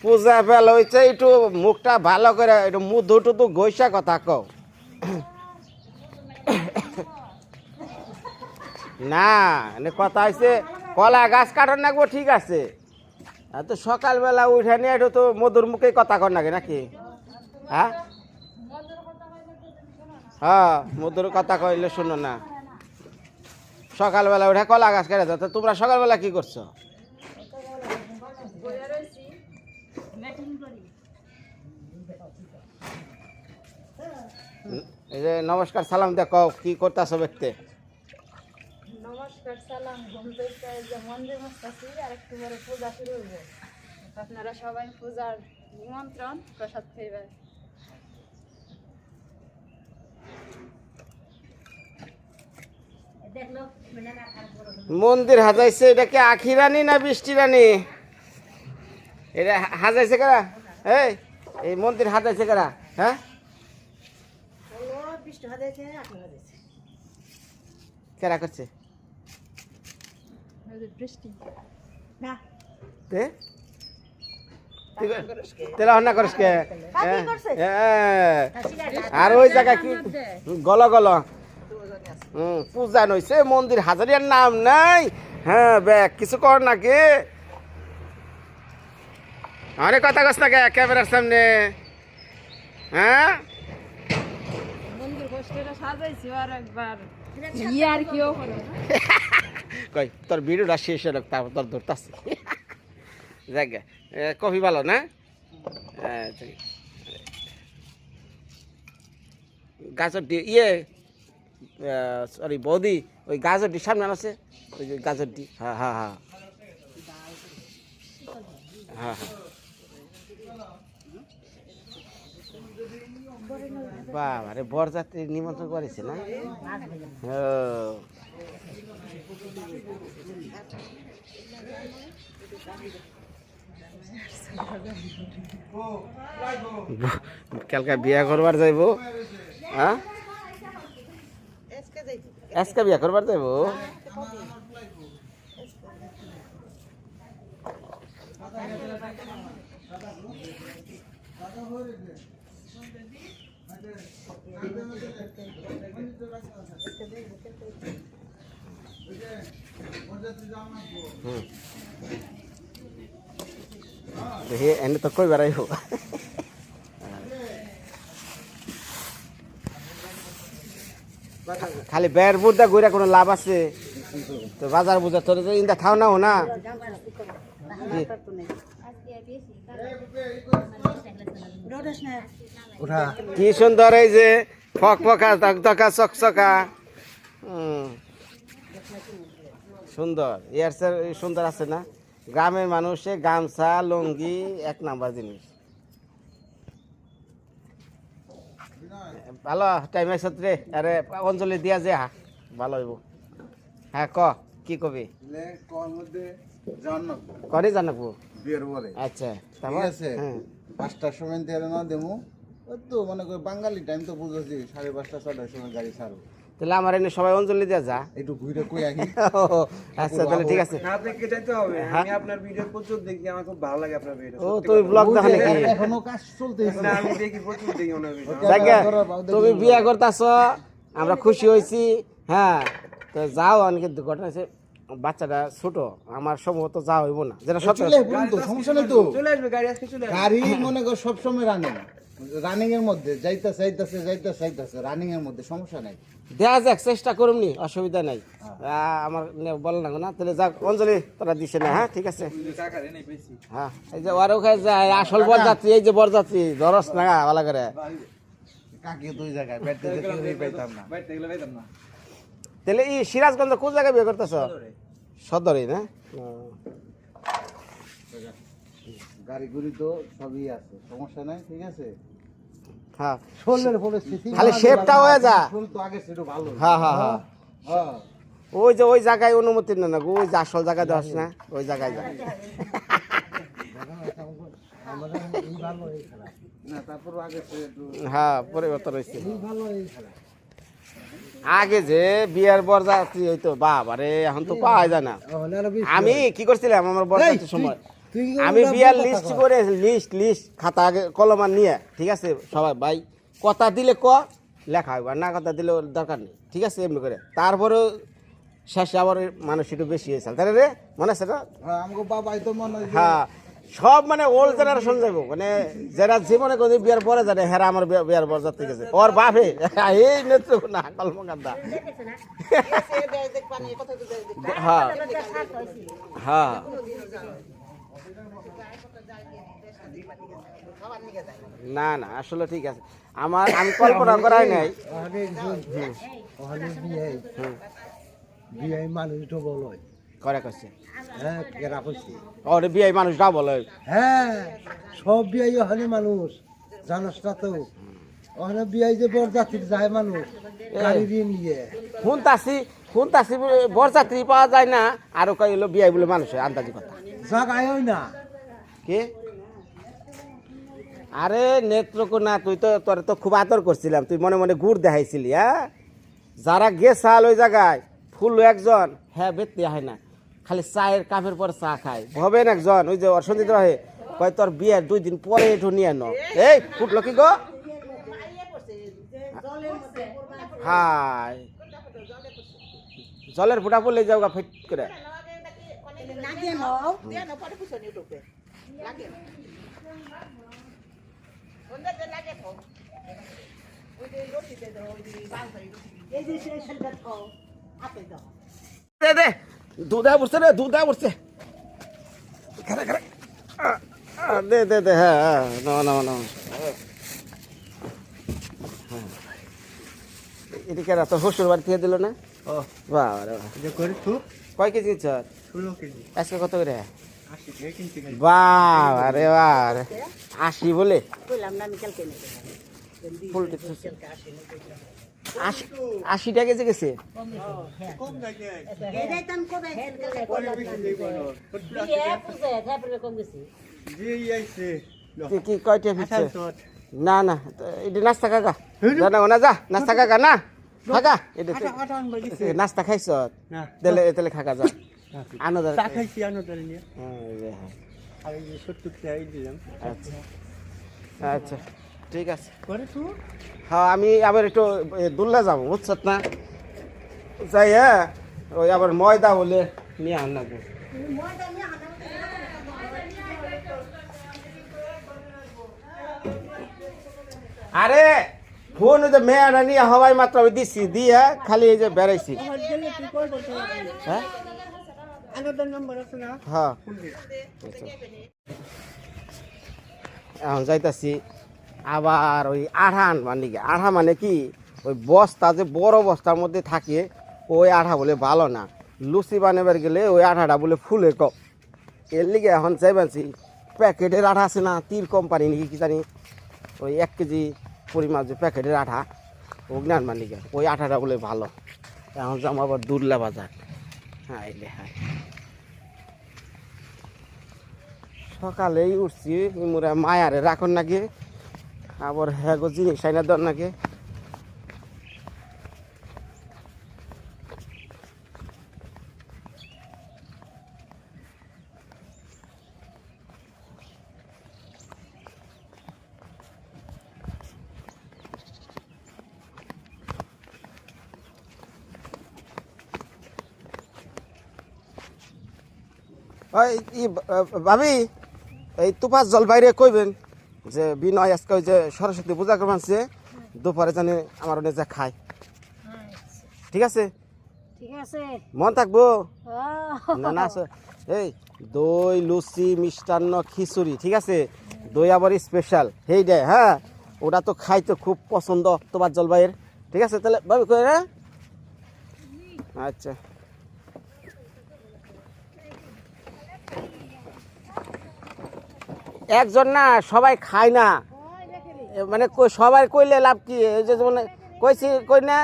পূজা fail হয়েছে একটু মুখটা ভালো করে একটু মুখ টুধু ঘষা কথা কও না কথা হয়েছে কলা গাছ কাটার নাকবো ঠিক আছে তো সকালবেলা উঠে নিয়ে একটু তো মধুর মুখে কথা কর নাকি নাকি হ্যাঁ হ্যাঁ মধুর কথা কইলে শুনো না সকালবেলা উঠে কলা গাছ কেটে দাও তো তোমরা সকালবেলা কি করছো এই যে নমস্কার সালাম দেখো কি করতেছো ব্যক্তি নমস্কার সালাম ঘুম থেকে যে মন্দির মস্তাছি আর একটু পরে পূজা শুরু হইবে আপনারা সবাই পূজার নিমন্ত্রণ প্রসাদ খাইবে মন্দির হাজাইছে এটা কি আখি রানী না বৃষ্টি রানী এটা হাজাইছে কারা এই মন্দির হাজাইছে কারা হ্যাঁ কেরা করছে বৃষ্টি তেলা হন্না করিস কে আর ওই জায়গা কি গল গল পূজা নইছে মন্দির হাজারিয়ার নাম নাই হ্যাঁ ব্যাগ কিছু কর নাকি আরে কথা কস না ক্যামেরার সামনে হ্যাঁ কই তোর ভিডিওটা শেষ হলো তারপর তোর ধরতেছে জায়গা কফি ভালো না গাজরটি সরি বৌদি ওই গাজরটি সামনে আছে ওই যে গাজরটি হ্যাঁ হ্যাঁ হ্যাঁ হ্যাঁ হ্যাঁ বাবা রে বরযাত্রী নিমন্ত্রণ করেছে না কালকে বিয়া করবার যাইব হ্যাঁ আজকে বিয়া করবার যাইব দেখি এনে তো কই বেড়াইব খালি বের বুদ্ধা ঘুরে কোনো লাভ আছে তো বাজার বুঝা তোর ইন্দা খাও নাও না কি সুন্দর এই যে ফক ফকা ধকা চকচকা সুন্দর এর সুন্দর আছে না গ্রামের মানুষে গামছা লুঙ্গি এক নাম্বার জিনিস ভালো টাইম আছে রে আরে অঞ্জলি দিয়া যে ভালো হইব হ্যাঁ কি কবি কনে জানাবো আচ্ছা ঠিক আছে 5টার সময় দিয়ে না দেবো তো মনে করি বাঙালি টাইম তো বুঝেছি 5:30 6টার সময় গাড়ি ছাড়বো তাহলে আমার এনে সবাই অঞ্জলি দেয়া যা একটু ঘুরে কই আহি আচ্ছা তাহলে ঠিক আছে না দেখে যাইতে হবে আমি আপনার ভিডিও প্রচুর দেখি আমার খুব ভালো লাগে আপনার ভিডিও ও তুই ব্লগ দেখো নাকি এখনো কাজ চলতেছে না আমি দেখি প্রচুর দেখি ওনার ভিডিও জায়গা তুমি বিয়া করতেছ আমরা খুশি হয়েছি হ্যাঁ তো যাও অনেক ঘটনা আছে বাচ্চাটা ছোট আমার সম্ভবত যা হইব না যেটা সত্য সমস্যা নেই তো চলে আসবে গাড়ি আজকে চলে আসবে গাড়ি মনে কর সব সময় রানিং এর মধ্যে যাইতাছে রানিং এর মধ্যে সমস্যা নাই দেখা যাক চেষ্টা করুন নি অসুবিধা নাই আমার বল না না তাহলে যাক অঞ্জলি তোরা দিছে না হ্যাঁ ঠিক আছে হ্যাঁ এই যে ওর ওখানে যায় আসল বরযাত্রী এই যে বরযাত্রী ধরস না ভালো করে কাকে দুই জায়গায় ব্যাটতে কেউ পাইতাম না তাহলে এই সিরাজগঞ্জ কোন জায়গায় বিয়ে করতেছ সদরে না গাড়ি গুড়ি তো সবই আছে সমস্যা নাই ঠিক আছে হ্যাঁ শোলের পরিস্থিতি খালি শেপটা হয়ে যা শোল তো আগে ছিল ভালো হ্যাঁ হ্যাঁ হ্যাঁ ওই যে ওই জায়গায় অনুমতি না না ওই যে আসল জায়গায় দশ না ওই জায়গায় যা না তারপর আগে সে একটু হ্যাঁ পরিবর্তন হয়েছে ভালো এই খারাপ আগে যে বিয়ের বরযাত্রী হইতো বাবারে এখন তো পাওয়া যায় না আমি কি করছিলাম আমার বরযাত্রীর সময় আমি বিয়ার লিস্ট করে লিস্ট খাতা আগে কলম আর নিয়ে ঠিক আছে সবাই ভাই কথা দিলে লেখা হবে আর না কথা দিলে দরকার নেই ঠিক আছে এমনি করে তারপরেও শেষে আবার মানুষ একটু বেশি হয়েছে তাই রে মনে আছে না আমাকে বাবাই তো মনে হয় যে হ্যাঁ সব মানে ওল্ড জেনারেশন যাবো মানে যারা জীবনে কোনো বিয়ার পরে জানে হেরা আমার বিয়ার বরযাত্রী গেছে ওর বাপে এই নেত্র না কলমকান্দা হ্যাঁ হ্যাঁ না না আসলে ঠিক আছে আমি কল্পনা করাই নাই বিয়ে মানুষ ডবল হয় করে করছে হ্যাঁ কেরা করছে ওরে বিয়ে মানুষ ডাবল হ্যাঁ সব বিয়ে হলে মানুষ জানোস না তো ওখানে বিয়ে যে বরযাত্রী যায় মানুষ গাড়ি দিয়ে নিয়ে শুনতাছি বরযাত্রী পাওয়া যায় না আরো কই হলো বিয়ে বলে মানুষের আন্দাজি কথা জাগায় না কে আরে নেত্রকোনা তুই তো তোর তো খুব আদর করছিলাম তুই মনে মনে গুড় দেখাইছিলি হ্যাঁ যারা গেছাল ওই জায়গায় ফুল একজন হ্যাঁ বেততে হয় না খালি চায়ের কাপের পর চা খায় ভবেন একজন ওই যে অর্শনীত রহে কয় তোর বিয়ের 2 দিন পরে একটু নিয়ে ন এই ফুটলো কি গো হাই জলের ফুটা পড়লে যাও গা ফিট করে দে দে দুধা পড়ছে রে দুধা পড়ছে দে দে দে হ্যাঁ না এদিকে তো শ্বশুর বাড়ি থেকে দিল না বাবা রে কয় কেজি নিচ্ছ 16 কেজি আজকে কত করে 80 টাকা কিনতে গেছি বাবা রে বাবা 80 বলে ফুলটি 80 টাকা কেজি গেছে কম থাকে জি আইছে তুই কি কয়টা ফিরছে না না এটা নাস্তা কাকা না যা নাস্তা কাকা না কাকা এটা নাস্তা খাইছ না তেলে তেলে খাকা যা আনন্দ চা খাইছি আনন্দের নিয়ে আর এই 70 টাকা দিলাম আচ্ছা আচ্ছা ঠিক আছে করে তো হ্যাঁ আমি আবার একটু দুল্লা যাবো বুঝছ না যাই হ্যাঁ ওই আবার ময়দা হলে নিয়ে আন লাগবে আরে ফোন ওই যে মেয়েরা নিয়ে হওয়াই মাত্র আমি দিচ্ছি দিয়ে খালি এই যে বেড়াইছি হ্যাঁ হ্যাঁ এখন যাইতাছি আবার ওই আঠা আনবার নিকে আঠা মানে কি ওই বস্তা যে বড় বস্তার মধ্যে থাকে ওই আঠা বলে ভালো না লুচি বানাবার গেলে ওই আঠাটা বলে ফুলে কম এর লিগে এখন চাইবাছি প্যাকেটের আঠা আছে না তীর কোম্পানি নাকি কি জানি ওই 1 কেজি পরিমাণ যে প্যাকেটের আঠা ওগুলো আনবার নিকে ওই আঠাটা বলে ভালো এখন যাবো আবার দুর্লা বাজার হ্যাঁ এলে হ্যাঁ সকালেই উঠছি মোরা মায়ারে রাখুন নাকি আবার হ্যাঁ গো জিনিস আইনা দর নাকি ভাবি এই তুফাস জল বাইরে কইবেন যে বিনয় আজকে ওই যে সরস্বতী পূজা করবানছে দুপুরে জানে আমার অনেক যা খায় ঠিক আছে ঠিক আছে মন থাকবো না না এই দই লুচি মিষ্টান্ন খিচুড়ি ঠিক আছে দই আবার স্পেশাল হেই দে হ্যাঁ ওটা তো খাইতে খুব পছন্দ তুফাস জল বাইরের ঠিক আছে তাহলে ভাবি কই রে আচ্ছা একজন না সবাই খায় না মানে সবাই কইলে লাভ কি এই যে মানে কইছি কই না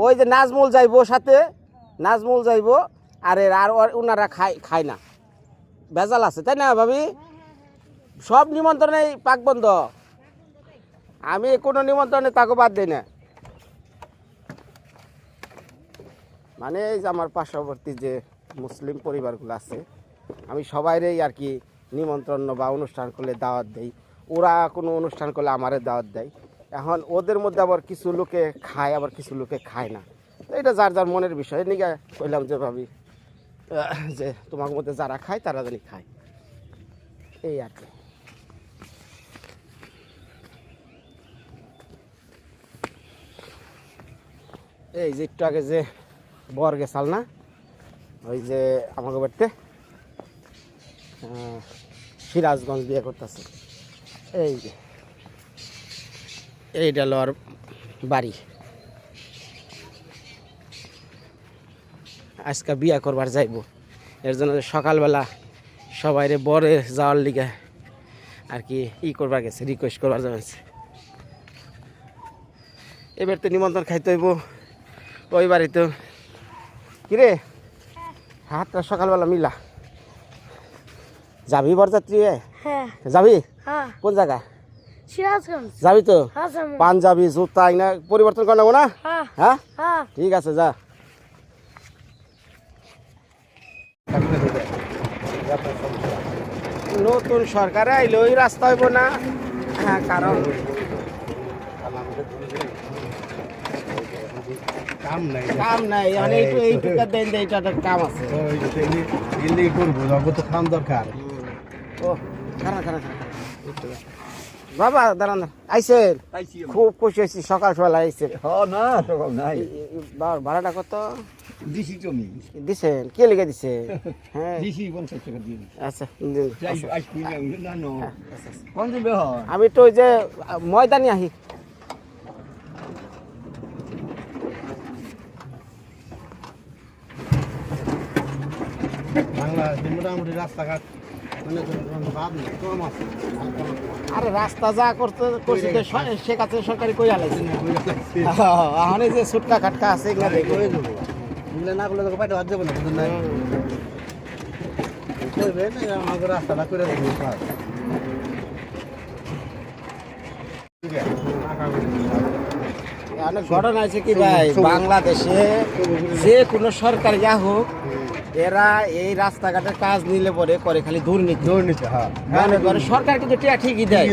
ওই যে নাজমুল যাইবো সাথে নাজমুল যাইবো আর ওনারা খায় না ভেজাল আছে তাই না ভাবি সব নিমন্ত্রণে পাক বন্ধ, আমি কোনো নিমন্ত্রণে তাকে বাদ দিই না। মানে এই যে আমার পার্শ্ববর্তী যে মুসলিম পরিবারগুলো আছে, আমি সবাইরেই আর কি নিমন্ত্রণ বা অনুষ্ঠান করলে দাওয়াত দেই, ওরা কোনো অনুষ্ঠান করলে আমারে দাওয়াত দেয়। এখন ওদের মধ্যে আবার কিছু লোকে খায়, আবার কিছু লোকে খায় না। তো এটা যার যার মনের বিষয়, নিকে কইলাম যে ভাবি যে তোমার মধ্যে যারা খায় তারা জানি খায়, এই আর কি। এই যে একটু আগে যে বর গেছাল না, ওই যে আমাকে বাড়িতে সিরাজগঞ্জ বিয়ে করতেছে, এই যে এইটা লর বাড়ি। আজকে বিয়া করবার যাইব, এর জন্য সকালবেলা সবাইরে বরে যাওয়ার লিগে আর কি করবার গেছে, রিকোয়েস্ট করবার যাচ্ছে। এবার তো নিমন্ত্রণ খাইতে হইব ওই বাড়িতে। কিরে হাতটা সকালবেলা মিলা যাবি বরযাত্রী? হ্যাঁ যাবি হ্যাঁ কোন জায়গা সিরাজগঞ্জ যাবি? তো হ্যাঁ যাবো। পাঞ্জাবি জুতা না পরিবর্তন করে নেবো না? হ্যাঁ হ্যাঁ হ্যাঁ ঠিক আছে, যা। নতুন সরকার আইলো ওই রাস্তা হইব না? হ্যাঁ, কারণ কাম নাই, মানে এইটুকু দেন যে এইটার কাম আছে। ও খারাপ খারাপ বাবা, দাঁড়ান আইসেন, খুব খুশি হয়েছি, সকাল সকাল আইসেন। ভাড়াটা কত দিছেন? কে লিখে দিছে? হ্যাঁ আচ্ছা, আমি তো ওই যে ময়দানি আহি। মোটামুটি রাস্তাঘাট আরে রাস্তা যা করতে করছি তো শেখ হাসিনা সরকারি কই আলাইছে না, এখন এই যে সুটকা খাটকা আছে এগুলা দেখে না করলে তো পাইতে হাত যাবো না, কিন্তু নাই করবেন আমাকে রাস্তাটা করে দেবো। অনেক ঘটনা আছে কি ভাই, বাংলাদেশে যে কোনো সরকার যা হোক, এরা এই রাস্তাঘাটের কাজ নিলে পরে করে খালি দুর্নীতি। হ্যাঁ মনে করে সরকার কিন্তু টিয়া ঠিকই দেয়,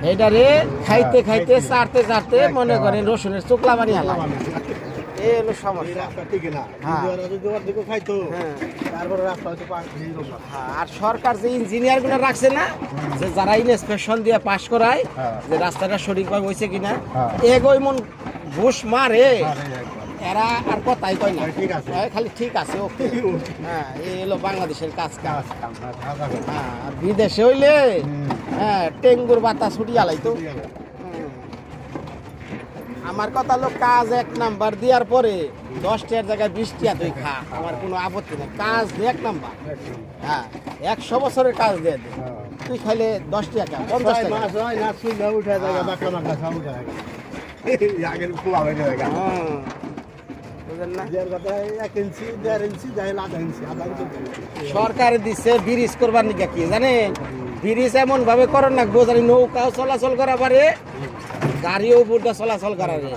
এইটারে খাইতে খাইতে চারতে চারতে মনে করেন রসুনের চোখলা বানি হালা, এই হলো সমস্যা। হ্যাঁ। হ্যাঁ। তারপরে রাস্তা হচ্ছে হ্যাঁ, আর সরকার যে ইঞ্জিনিয়ার গুলো রাখছে না, যে যারা ইন্সপেকশন দিয়ে পাস করায় যে রাস্তাটা সঠিকভাবে হয়েছে কিনা, এগোই মন ঘুষ মারে, এরা আর কথাই কয় না, খালি ঠিক আছে ওকে। হ্যাঁ, এই হলো বাংলাদেশের কাজ। হ্যাঁ, আর বিদেশে হইলে হ্যাঁ টেঙ্গুর বাতা ছুটি আলাইতো। আমার কথা হলো কাজ এক নাম্বার দেওয়ার পরে 10 টাকার জায়গায় 20 টাকা তুই খা, আমার কোনো আপত্তি নেই, কাজ এক নাম্বার। হ্যাঁ, 100 বছরের কাজ দিয়ে দে, তুই খাইলে 10 টাকা 50 টাকা। সরকার দিচ্ছে ব্রিজ করবার নিকা কি জানেন, ব্রিজ এমন ভাবে করেন না জানি নৌকাও চলাচল করা পারে, গাড়িও উপরটা চলাচল করা রে।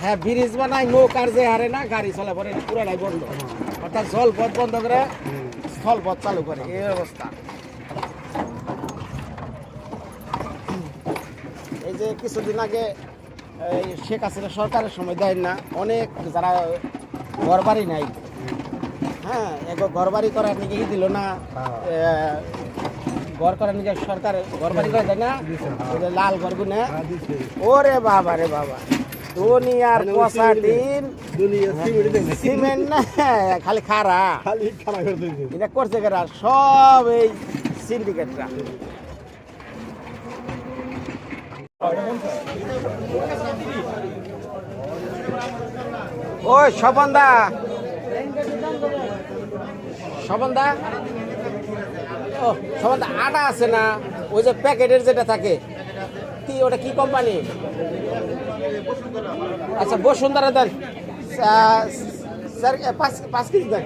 হ্যাঁ, ব্রিজ বানায় নৌকার যে হারে না গাড়ি চলা পরে পুরাটাই বন্ধ, অর্থাৎ জলপথ বন্ধ করে স্থলপথ চালু করে, এই অবস্থা। এই যে কিছুদিন আগে এই শেখ হাসিনা সরকারের সময় দেয় না, অনেক যারা ঘর বাড়ি নাই, হ্যাঁ ঘর বাড়ি করার নিকে দিল না, ঘর করার নিকে সরকার ঘর বাড়ি করে দেয় না, লাল ঘর গুনে। ওরে বাবা রে বাবা, দুনিয়ার পচা দিন, সিমেন্ট না খালি খারা এটা করছে কেরা, সব এই সিন্ডিকেটরা। ওই স্বপনদা, স্বপনদা, ও স্বপনদা, আটা আছে না ওই যে প্যাকেটের যেটা থাকে, কি ওটা কি কোম্পানি? আচ্ছা, বসুন্ধরা দেন স্যার, 5 কেজি দেন।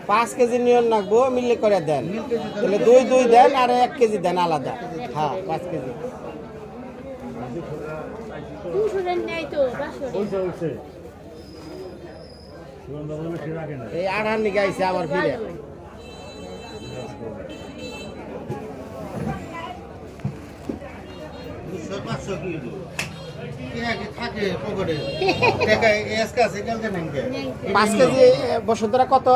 5 কেজি নিয়ন লাগবো মিলে করে দেন তাহলে 2 দেন আর 1 কেজি দেন আলাদা হ্যাঁ 5 কেজি 200 দেন নাই তো 500 এই আড়ার নিকে আইছে আবার ফিরে থাকে পকেটে টাকা এসকা আছে কেন জানেন কে 5 কেজি বসুন্ধরা কত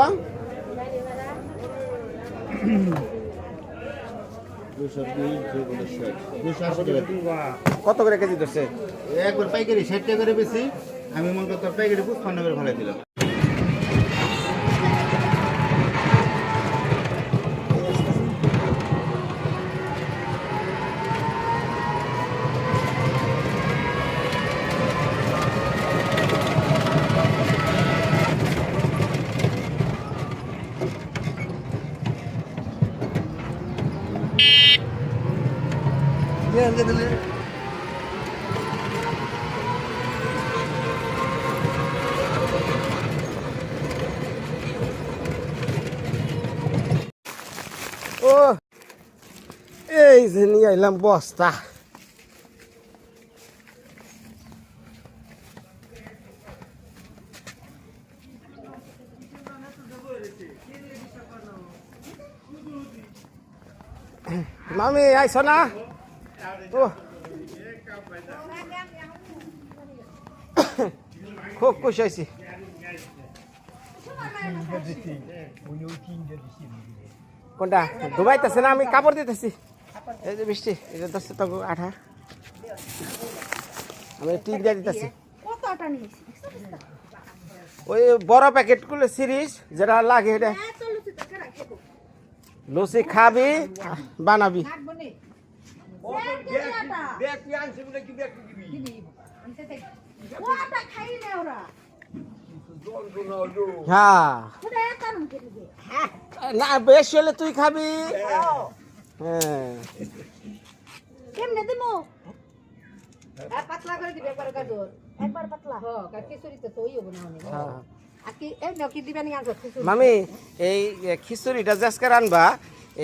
কত করে কেজি ধরছে একবার পাইকারি 60 টাকা করে বেশি আমি মনে করতে পাইকারি 55 করে ভাড়া দিলাম ও এই যে নিয়ে আইলাম বস্তা মামি আইছ না ও খুব খুশি হয়েছি কোনটা ডুবাইতেছে না আমি কাপড় দিতেছি এই যে বৃষ্টি এটা 10 টাকা আঠা আমি টিন দিয়ে দিতেছি কত আটা নিয়েছি ওই বড় প্যাকেটগুলো সিরিজ যেটা লাগে এটা লুচি খাবি বানাবি হ্যাঁ না বেশি হলে তুই খাবি হ্যাঁ কেমনে দিমু পাতলা করে দিবে একবার গাজর একবার পাতলা খিচুড়িতে তো ওই হবে না অনেক হ্যাঁ আর কি এই নাও কি দিবেন গাজর খিচুড়ি মামি এই খিচুড়িটা যে আজকে রানবা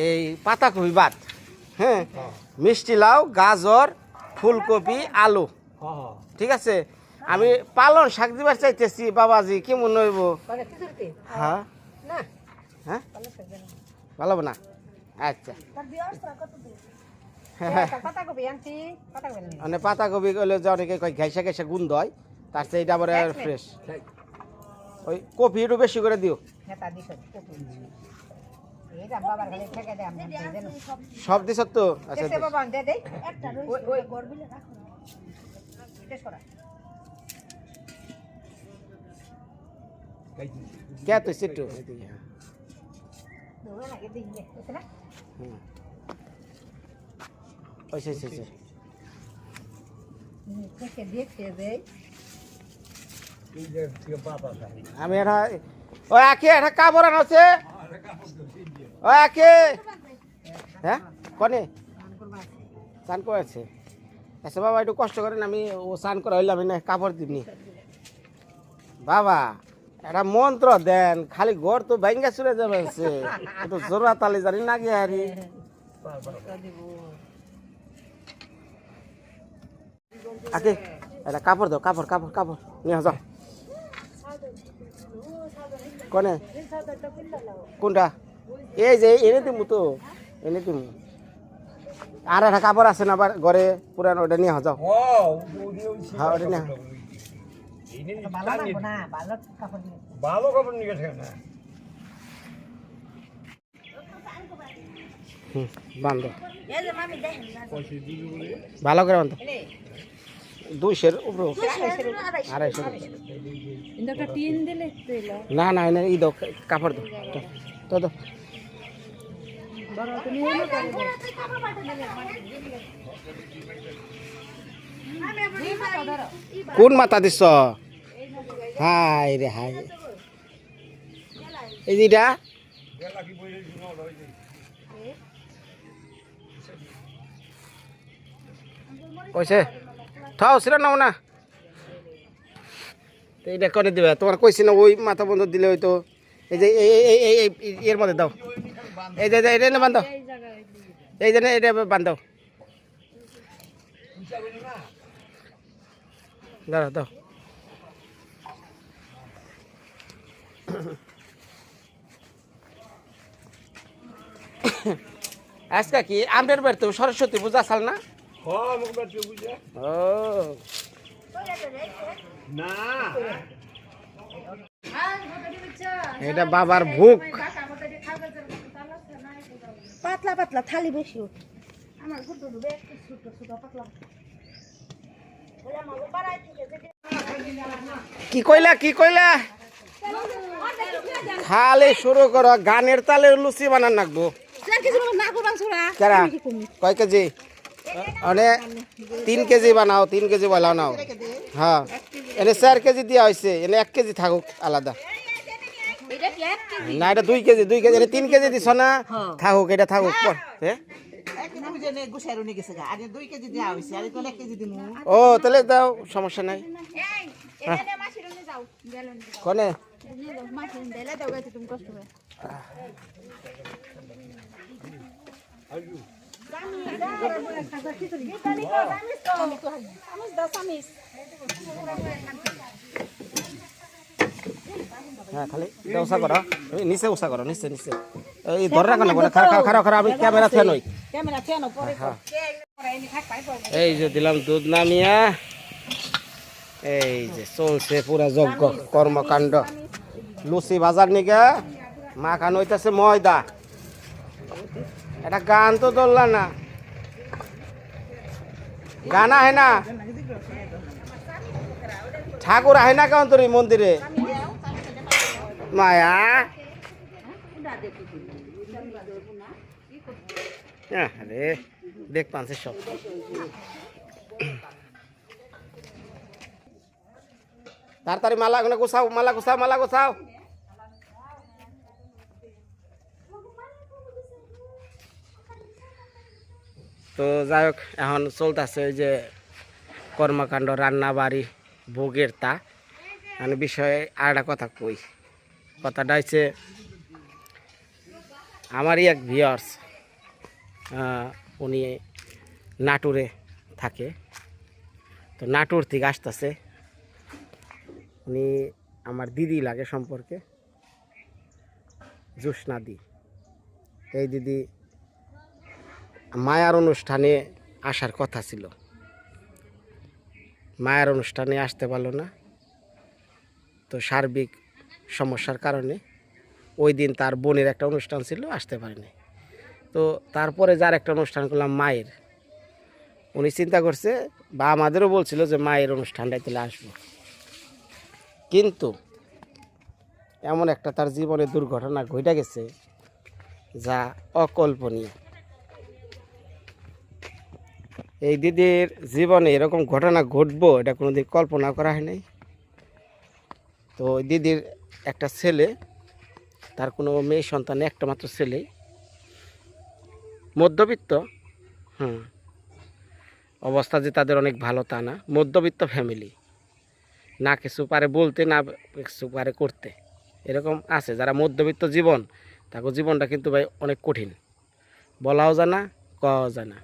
এই পাতাকপি ভাত হ্যাঁ মিষ্টি লাউ গাজর ফুলকপি আলু ঠিক আছে আমি পালন শাক দিবার চাইতেছি বাবাজি কেমন হইব মানে খিচুড়িতে হ্যাঁ না হ্যাঁ ভালো হবে না আচ্ছা তার বিয়াসটা কত দিন পাতাকপি আনছি পাতাকপি নিয়ে মানে পাতাকপি গেলে যে অনেকে কয় ঘাইসা ঘাইসা গুণ হয় তার চেয়ে এটা আবার ফ্রেশ ওই কপি একটু বেশি করে দিও নেতা দিছ এইটা বাবার ঘরে থেকে দে আমি দেন সব দিছ তো আচ্ছা কেসে বাবা দে দে একটা রইছে ওই গরবিলে রাখো টেস্ট করা কে তুই সিটু দুটো লাগে দিলে বুঝছ না ওই সে থেকে দেখতে দে আমি এটা ওই আখি এটা কাপড় আনা আছে ওই আখি হ্যাঁ কনে চান করে আছে আচ্ছা বাবা একটু কষ্ট করেন আমি ও চান করা হইলে আমি না কাপড় দিবনি বাবা একটা মন্ত্র দেন খালি ঘর তো ভাঙ্গা চুরে যাবে একটু জোরা তালি জানি না গিয়ে হারি আকে এটা কাপড় দাও কাপড় কাপড় কাপড় নিয়ে যাও কনে কোনটা এই যে এনে দিমু তো এনে দিমু আর একটা কাপড় আছে না আবার ঘরে পুরানো ওটা নিয়ে যাও হ্যাঁ ওটা নিয়ে ভালো লাগবে না ভালো কাপড় দিলে ভালো কাপড় নিয়ে গেছে না বান্ধ এই যে মামি দেখেন ভালো করে বান্ধ এনে 200 উপরে 250 কিন্তু একটা টিন দিলে তেল না না এনে ই দাও কাপড় দাও তো দাও বড় তো নিয়ে না করে কোন মাথা দিছ হাই রে হাই এই যেটা কইছে থাও সিরা নাও না এইটা করে দিবে তোমার কইছি না ওই মাথা বন্ধ দিলে ওই তো এই যে এর মধ্যে দাও এই যে এটা না বান্ধব এই জায়গায় এই যে এটা বান্ধব দাঁড়া দাও আজকে কি আমাদের বাড়িতে সরস্বতী পূজা সাল না ও এটা বাবার ভুক পাতলা পাতলা থালি বেশি ওঠে আমার গুড গুড একটু ছোট ছোট পাতলা কি কইলা খালি শুরু করো গানের তালে লুচি বানান নাকবো কেরা কয় কেজি মানে 3 কেজি বানাও 3 কেজি বলাও নাও হ্যাঁ এনে 4 কেজি দিয়া হয়েছে এনে 1 কেজি থাকুক আলাদা না এটা 2 কেজি এনে 3 কেজি দিছ না থাকুক এটা থাকুক হ্যাঁ ও তাহলে দাও সমস্যা নাই কনে হ্যাঁ খালি উষা করো নিচে উষা করো নিচে এই ধরে রাখো না খারাপ আমি ক্যামেরা ফ্যান হই এই যে দিলাম দুধ নামিয়া এই যে চলছে পুরা যজ্ঞ কর্মকাণ্ড লুচি বাজার নিকে মাখানো হইতেছে ময়দা এটা গান তো ধরলা না গান আহে না ঠাকুর আহে না কেমন তোর মন্দিরে মায়া আরে দেখ পাচ্ছে সব তাড়াতাড়ি মালা গোছাও তো যাই হোক এখন চলতেছে ওই যে কর্মকাণ্ড রান্না বাড়ি ভোগের তা মানে বিষয়ে আর একটা কথা কই কথাটা হচ্ছে আমারই এক ভিউয়ার্স উনি নাটোরে থাকে তো নাটোর থেকে আসতেছে উনি আমার দিদি লাগে সম্পর্কে জ্যোৎস্না দি এই দিদি মায়ার অনুষ্ঠানে আসার কথা ছিল মায়ের অনুষ্ঠানে আসতে পারলো না তো সার্বিক সমস্যার কারণে ওই দিন তার বোনের একটা অনুষ্ঠান ছিল আসতে পারেনি তো তারপরে যার একটা অনুষ্ঠান করলাম মায়ের উনি চিন্তা করছে বা আমাদেরও বলছিল যে মায়ের অনুষ্ঠানটাই তাহলে আসবো কিন্তু এমন একটা তার জীবনে দুর্ঘটনা ঘটে গেছে যা অকল্পনীয় এই দিদির জীবনে এরকম ঘটনা ঘটবো এটা কোনোদিন কল্পনা করা হয় নাই তো দিদির একটা ছেলে তার কোনো মেয়ে সন্তান একটা মাত্র ছেলে মধ্যবিত্ত অবস্থা যে তাদের অনেক ভালো তা না মধ্যবিত্ত ফ্যামিলি না কিছু পারে বলতে না কিছু পারে করতে এরকম আছে যারা মধ্যবিত্ত জীবন তাকে জীবনটা কিন্তু ভাই অনেক কঠিন বলাও জানা কওয়াও জানা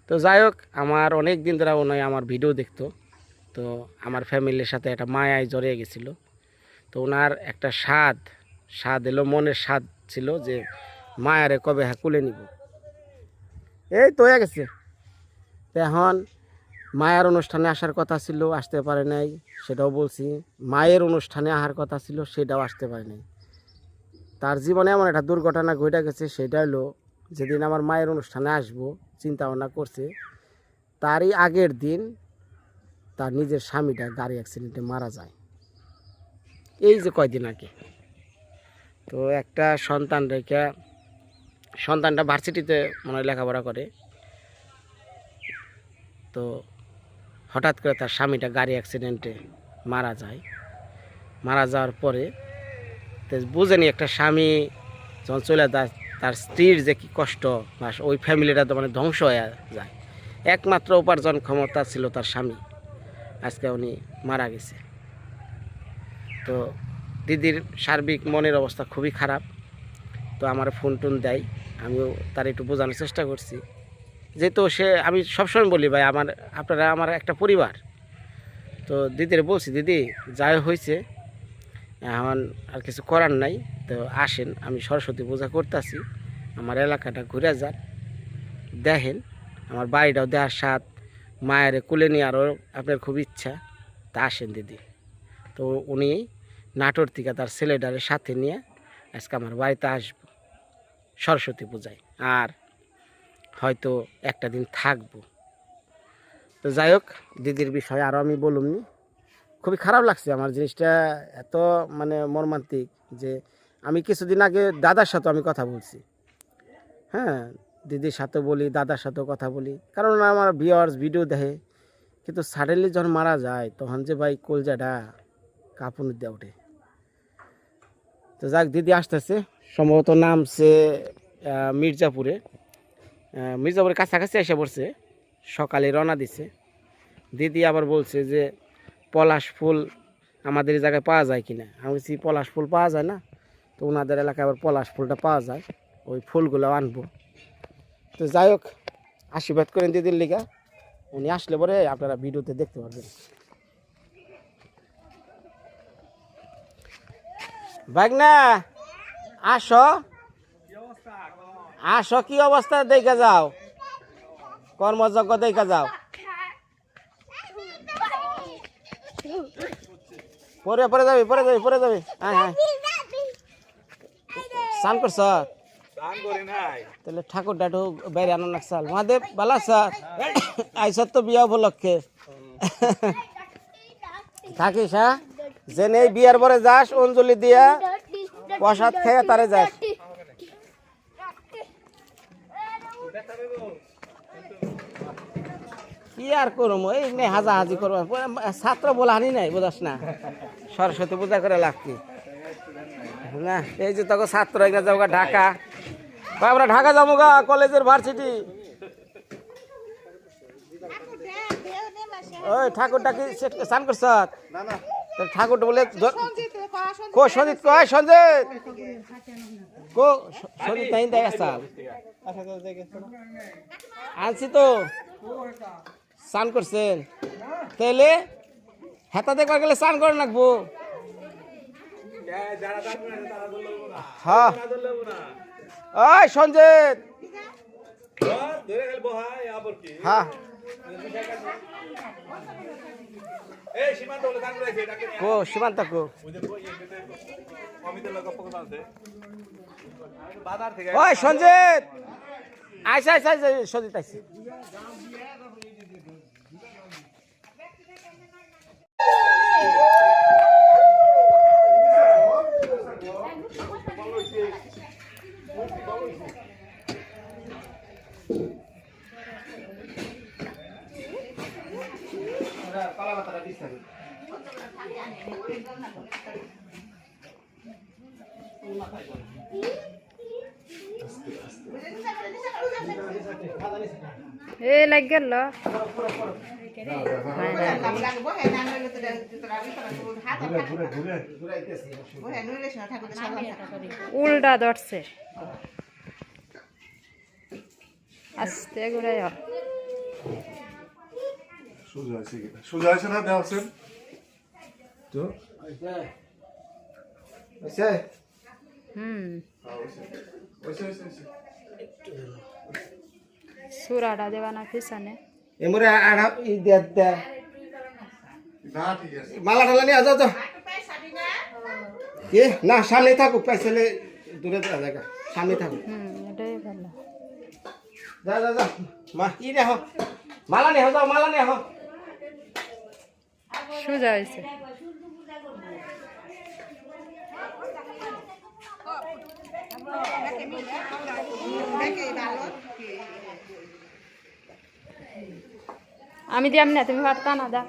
তো যাই হোক আমার অনেক দিন ধরে ওনাই আমার ভিডিও দেখতো তো আমার ফ্যামিলির সাথে একটা মায়ায় জড়িয়ে গেছিল তো ওনার একটা স্বাদ এলো মনের স্বাদ ছিল যে মায়ারে কবে কুলে নিব এই তো হয়ে গেছে তো এখন মায়ের অনুষ্ঠানে আসার কথা ছিল আসতে পারে নাই সেটাও বলছি মায়ের অনুষ্ঠানে আসার কথা ছিল সেটাও আসতে পারে নাই তার জীবনে এমন একটা দুর্ঘটনা ঘটে গেছে সেটা হলো যেদিন আমার মায়ের অনুষ্ঠানে আসবো চিন্তা ভাবনা করছে তারই আগের দিন তার নিজের স্বামীটা গাড়ি অ্যাক্সিডেন্টে মারা যায় এই যে কয়দিন আগে তো একটা সন্তান রেখে সন্তানটা ভার্সিটিতে মনে হয় লেখাপড়া করে তো হঠাৎ করে তার স্বামীটা গাড়ি অ্যাক্সিডেন্টে মারা যায় মারা যাওয়ার পরে তো বুঝেনি একটা স্বামী যখন চলে যায় তার স্ত্রীর যে কী কষ্ট বা ওই ফ্যামিলিটা তো মানে ধ্বংস হয়ে যায় একমাত্র উপার্জন ক্ষমতা ছিল তার স্বামী আজকে উনি মারা গেছে। তো দিদির সার্বিক মনের অবস্থা খুবই খারাপ। তো আমার ফোন টোন দেয়, আমিও তার একটু বোঝানোর চেষ্টা করছি, যেহেতু সে, আমি সবসময় বলি ভাই আপনারা আমার একটা পরিবার। তো দিদির বলছি, দিদি যাই হয়েছে এখন আর কিছু করার নাই, তো আসেন আমি সরস্বতী পূজা করতেছি, আমার এলাকাটা ঘুরে যান, দেখেন আমার বাড়িটাও দেওয়ার স্বাদ, মায়ের কুলে নিয়ে আরও আপনার খুব ইচ্ছা, তা আসেন দিদি। তো উনি নাটোর থেকে তার ছেলেটারের সাথে নিয়ে আজকে আমার বাড়িতে আসবো সরস্বতী পূজায়, আর হয়তো একটা দিন থাকবো। তো যাই হোক, দিদির বিষয়ে আরও আমি বলুমনি, খুবই খারাপ লাগছে আমার জিনিসটা, এত মানে মর্মান্তিক যে আমি কিছুদিন আগে দাদার সাথে আমি কথা বলছি, হ্যাঁ দিদির সাথে বলি, দাদার সাথেও কথা বলি, কারণ আমার ভিউয়ার্স ভিডিও দেখে, কিন্তু সাডেনলি যখন মারা যায় তখন যে ভাই কলজাটা কাঁপুনি দিয়ে ওঠে। তো যাক, দিদি আসতেছে, সম্ভবত নামছে মির্জাপুরে, মির্জাপুরের কাছাকাছি এসে পড়ছে, সকালে রওনা দিছে। দিদি আবার বলছে যে পলাশ ফুল আমাদের এই জায়গায় পাওয়া যায় কিনা, আমি বলছি পলাশ ফুল পাওয়া যায় না, তো ওনাদের এলাকায় আবার পলাশ ফুলটা পাওয়া যায়, ওই ফুলগুলো আনবো। তো যাই হোক, আশীর্বাদ করেন দিদির লিগা, উনি আসলে পরে আপনারা ভিডিওতে দেখতে পারবেন। ভাগনা আসো, আসো, কি অবস্থা দেখা যাও, কর্মযজ্ঞ দেখা যাও, পরে পরে যাবি, পরে যাবি, পরে যাবি। হ্যাঁ হ্যাঁ, স্নান করছ? তাহলে ঠাকুর ডাটু বাইরে আনো না সাল। মহাদেব বালা স্যার আইসত তো বিয়া উপলক্ষে থাকিস, হ্যাঁ যে নেই বিয়ার পরে যাস, অঞ্জলি দিয়া প্রসাদ খেয়ে তারে যাস। কি আর করবো, এই নেই হাজাহাজি করবো, ছাত্র বলে আনি নাই, বোঝাস না, সরস্বতী পূজা করে লাগতি না। এই যে তখন ছাত্র এখানে যাবো ঢাকা, আমরা ঢাকা যাবো গা, কলেজের ভার্সিটি। ওই ঠাকুরটা কি স্নান করছ? ঠাকুরটা বলে কো সঞ্জিত, কয় সঞ্জিত কো সঞ্জিত নাই দেখা সাল আনছি তো, স্নান করছেন তাহলে হেতা দেখবার গেলে স্নান করে রাখবো। হ্যাঁ ওই সঞ্জিত, হ্যাঁ কো সীমান্ত কো, ওই সঞ্জিত আইসা আইসা, সঞ্জিত আইসি। এ লাগ গেল উল্টা ধরছে, আস্তে ঘুরে সোজা আছে না দেওয়া আছেন তো সুরাটা দেবা না পিছনে এমরে আড়া ই দে দে না ঠিক আছে মালা ঢালা নিয়ে যাও, যাও কি না, সামনে থাকুক, পাইছিলে দূরে যাওয়া জায়গা, সামনে থাকুক। এটাই ভালো। যা যা যা, মা ই দেখো, মালা নিয়ে যাও, মালা নিয়ে হো, সোজা হয়েছে। আমি দিয়াম না, তুমি পারতা না, দাও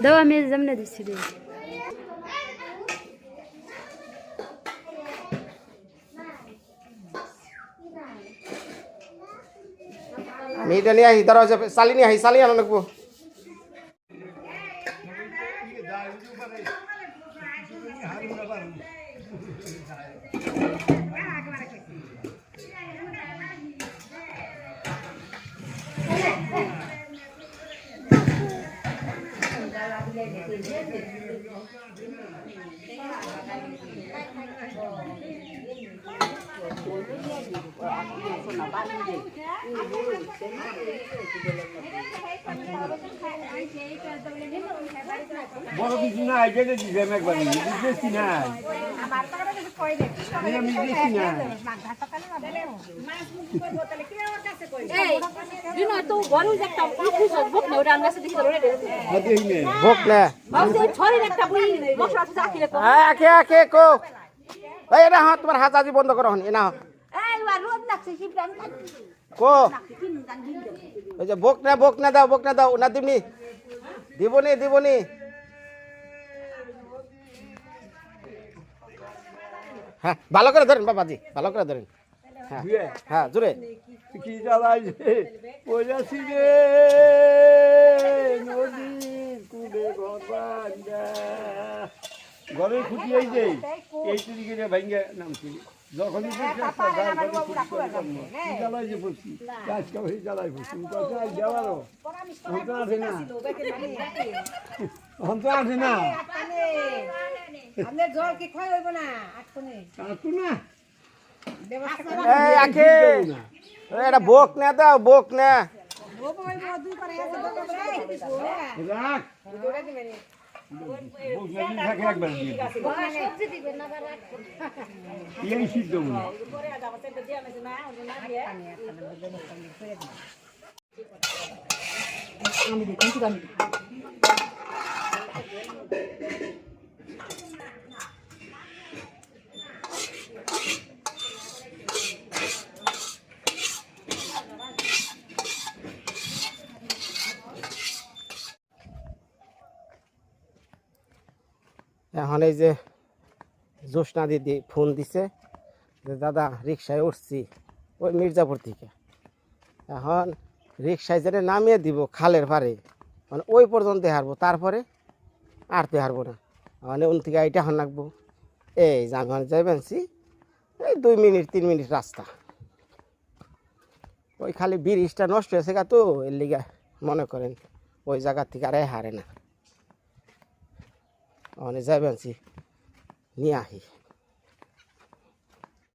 দাও, আমি যেমনে দিচ্ছি দিই। আমি এটা নিয়ে আহি, দরজা চালি নিয়ে আহি, চালি আনো লাগবো। বড় কিছু না আইডিয়া দিছে আমি একবার বুঝতেছি না আমি বুঝতেছি না ভোগ নে একে একে কো এই না হ্যাঁ তোমার হাত আজি বন্ধ করো এ না রোদ লাগছে শিবরাম কো ওই যে ভোগ না দাও না দিবনি দিবনি হ্যাঁ ভালো করে ধরেন বাবাজি ভালো করে ধরেন হ্যাঁ হ্যাঁ জোরে কি জ্বালাইছে পড়াছি রে নদীর কুড়ে ঘরের খুঁটি এই যে এই দিকে ভাঙ্গে নামছি যখনই জ্বালাই যে পড়ছি আজকে ওই জ্বালাই পড়ছি যাওয়ারও অন্ত আছে না অন্ত আছে না আমাদের জল কি ক্ষয় হইব না আটকনে আসতো না এই আকে এটা ভোগ না দাও ভোগ না রাখ থাকে একবার দিয়ে এই সিদ্ধ মনে এখন এই যে জ্যোৎস্না দিদি ফোন দিছে যে দাদা রিক্সায় উঠছি ওই মির্জাপুর থেকে এখন রিক্সায় যেটা নামিয়ে দিব খালের পারে মানে ওই পর্যন্ত হারবো তারপরে আরতে হারবো না মানে ওন থেকে এইটা হন রাখবো এই যে আমি যাইবেনছি এই 2 মিনিট 3 মিনিট রাস্তা ওই খালি ব্রিজটা নষ্ট হয়েছে গা তো এর লিগা মনে করেন ওই জায়গা থেকে আর হারে না মানে যাইবেনছি নিয়ে আহি